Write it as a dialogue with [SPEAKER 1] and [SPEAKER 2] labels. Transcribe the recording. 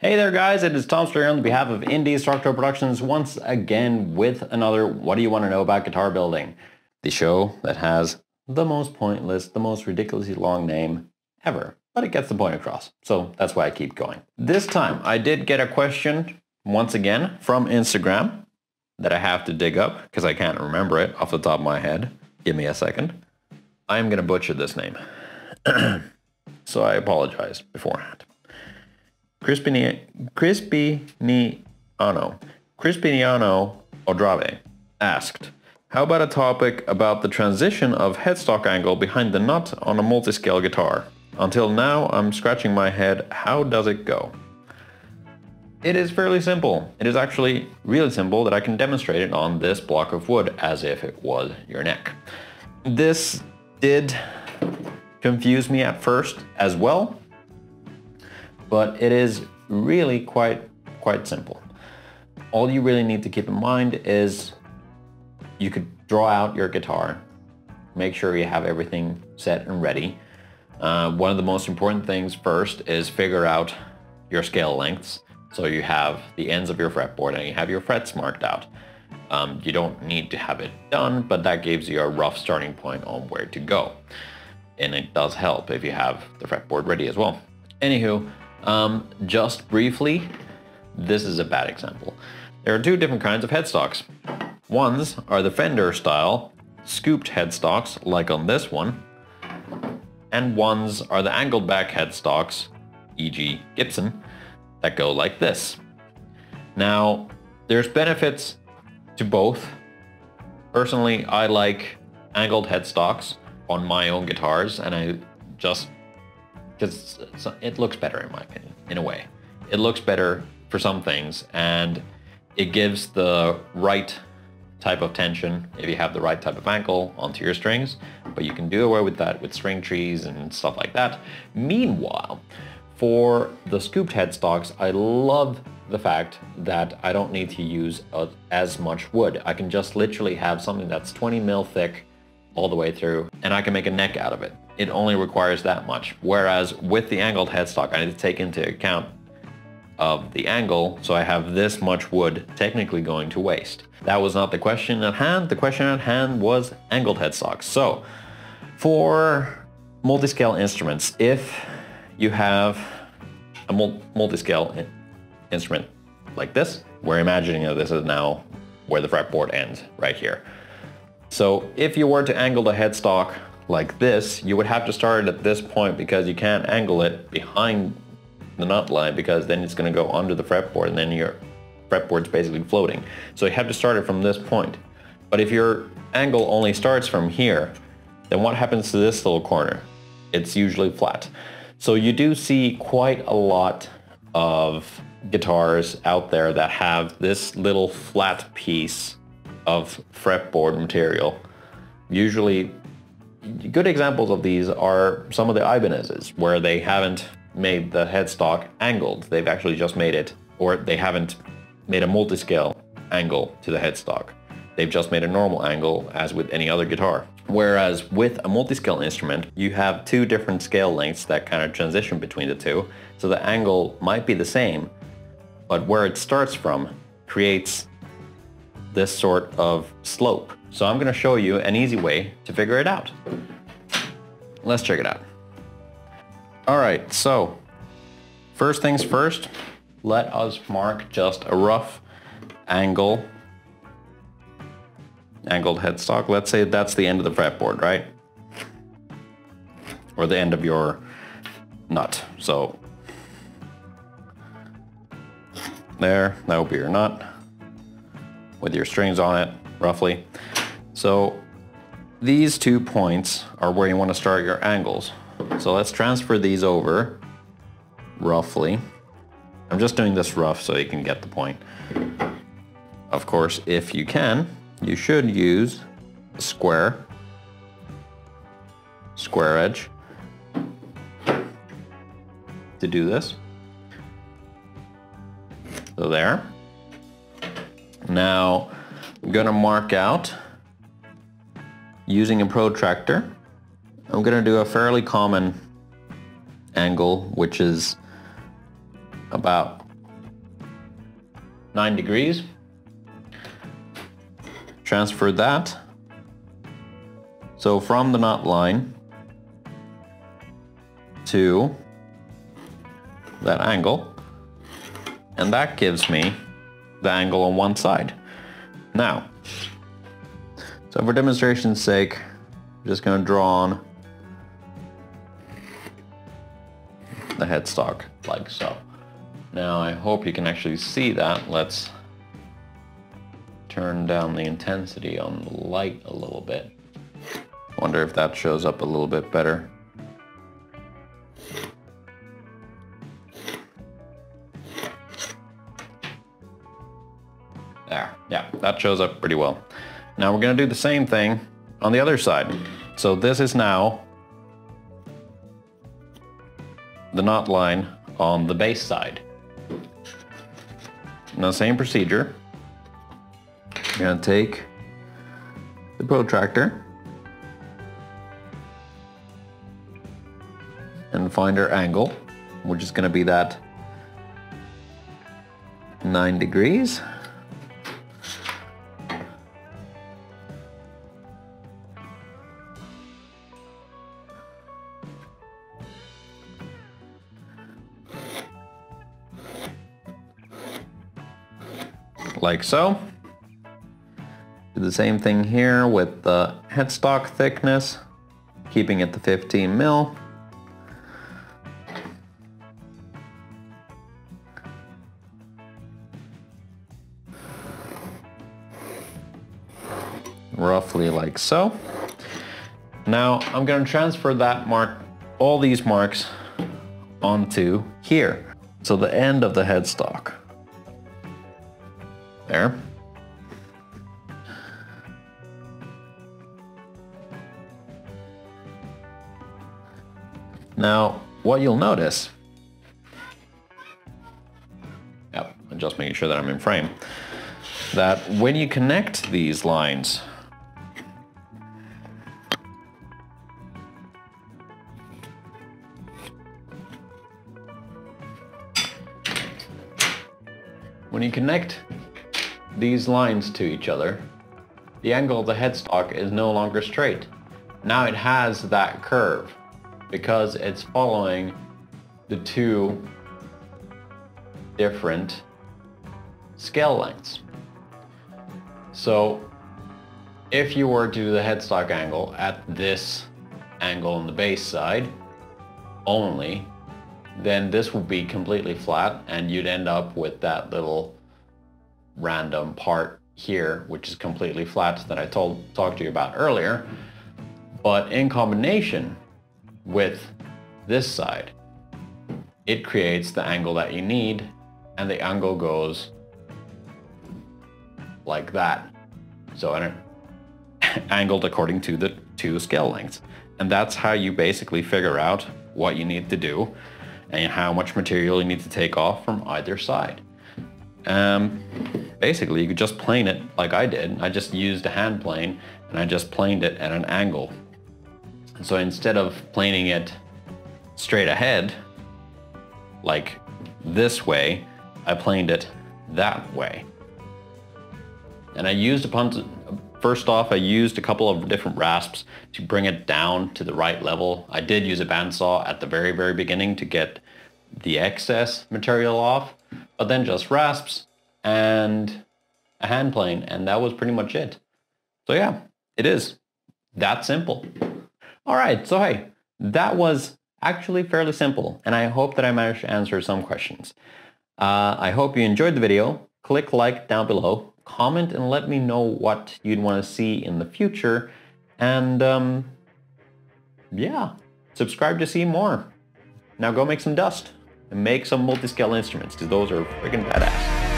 [SPEAKER 1] Hey there guys, it is Tom Slater on behalf of Indie Structural Productions once again with another What Do You Want to Know About Guitar Building? The show that has the most pointless, the most ridiculously long name ever, but it gets the point across, so that's why I keep going. This time I did get a question once again from Instagram that I have to dig up because I can't remember it off the top of my head. Give me a second. I'm going to butcher this name, so I apologize beforehand. Crispiniano Odrave asked, how about a topic about the transition of headstock angle behind the nut on a multiscale guitar? Until now, I'm scratching my head. How does it go? It is fairly simple. It is actually really simple that I can demonstrate it on this block of wood as if it was your neck. This did confuse me at first as well, but it is really quite simple. All you really need to keep in mind is you could draw out your guitar, make sure you have everything set and ready. One of the most important things first is figure out your scale lengths. So you have the ends of your fretboard and you have your frets marked out. You don't need to have it done, but that gives you a rough starting point on where to go. And it does help if you have the fretboard ready as well. Anywho, just briefly, this is a bad example. There are two different kinds of headstocks. Ones are the Fender style scooped headstocks, like on this one, and ones are the angled back headstocks, e.g. Gibson, that go like this. Now, there's benefits to both. Personally, I like angled headstocks on my own guitars, and I just, because it looks better in my opinion, in a way. It looks better for some things, and it gives the right type of tension if you have the right type of angle onto your strings, but you can do away with that with string trees and stuff like that. Meanwhile, for the scooped headstocks, I love the fact that I don't need to use as much wood. I can just literally have something that's 20 mil thick all the way through, and I can make a neck out of it. It only requires that much. Whereas with the angled headstock, I need to take into account of the angle, so I have this much wood technically going to waste. That was not the question at hand. The question at hand was angled headstocks. So for multiscale instruments, if you have a multiscale instrument like this, we're imagining that this is now where the fretboard ends, right here. So if you were to angle the headstock like this, you would have to start at this point because you can't angle it behind the nut line because then it's going to go under the fretboard and then your fretboard's basically floating. So you have to start it from this point. But if your angle only starts from here, then what happens to this little corner? It's usually flat. So you do see quite a lot of guitars out there that have this little flat piece of fretboard material. Usually, good examples of these are some of the Ibanez's, where they haven't made the headstock angled. They've actually just made it, or they haven't made a multiscale angle to the headstock. They've just made a normal angle as with any other guitar. Whereas with a multiscale instrument, you have two different scale lengths that kind of transition between the two. So the angle might be the same, but where it starts from creates this sort of slope. So I'm going to show you an easy way to figure it out. Let's check it out. All right, so first things first, let us mark just a rough angled headstock. Let's say that's the end of the fretboard, right? Or the end of your nut. So there, that will be your nut with your strings on it, roughly. So these 2 points are where you want to start your angles. So let's transfer these over, roughly. I'm just doing this rough so you can get the point. Of course, if you can, you should use a square edge to do this. So there. Now, I'm gonna mark out using a protractor. I'm gonna do a fairly common angle, which is about 9 degrees. Transfer that. So from the knot line to that angle, and that gives me the angle on one side. Now, so for demonstration's sake, I'm just going to draw on the headstock like so. Now I hope you can actually see that. Let's turn down the intensity on the light a little bit. Wonder if that shows up a little bit better. There, yeah, that shows up pretty well. Now we're gonna do the same thing on the other side. So this is now the knot line on the base side. Now same procedure. We're gonna take the protractor and find our angle, which is gonna be that 9 degrees. Like so. Do the same thing here with the headstock thickness, keeping it to 15 mil. Roughly like so. Now I'm going to transfer that mark, all these marks, onto here. So the end of the headstock. There. Now, what you'll notice, yep, I'm just making sure that I'm in frame, that when you connect these lines, these lines to each other, the angle of the headstock is no longer straight. Now it has that curve because it's following the two different scale lengths. So if you were to do the headstock angle at this angle on the base side only, then this would be completely flat and you'd end up with that little random part here, which is completely flat that I talked to you about earlier. But in combination with this side, it creates the angle that you need, and the angle goes like that. So angled according to the two scale lengths. And that's how you basically figure out what you need to do and how much material you need to take off from either side. Basically, you could just plane it like I did. I just used a hand plane and I just planed it at an angle. So instead of planing it straight ahead, like this way, I planed it that way. And I used first off, I used a couple of different rasps to bring it down to the right level. I did use a bandsaw at the very, very beginning to get the excess material off, but then just rasps and a hand plane, and that was pretty much it. So yeah, it is that simple. All right, so hey, that was actually fairly simple, and I hope that I managed to answer some questions. I hope you enjoyed the video. Click like down below, comment and let me know what you'd want to see in the future, and yeah, subscribe to see more. Now go make some dust and make some multi-scale instruments, because those are freaking badass.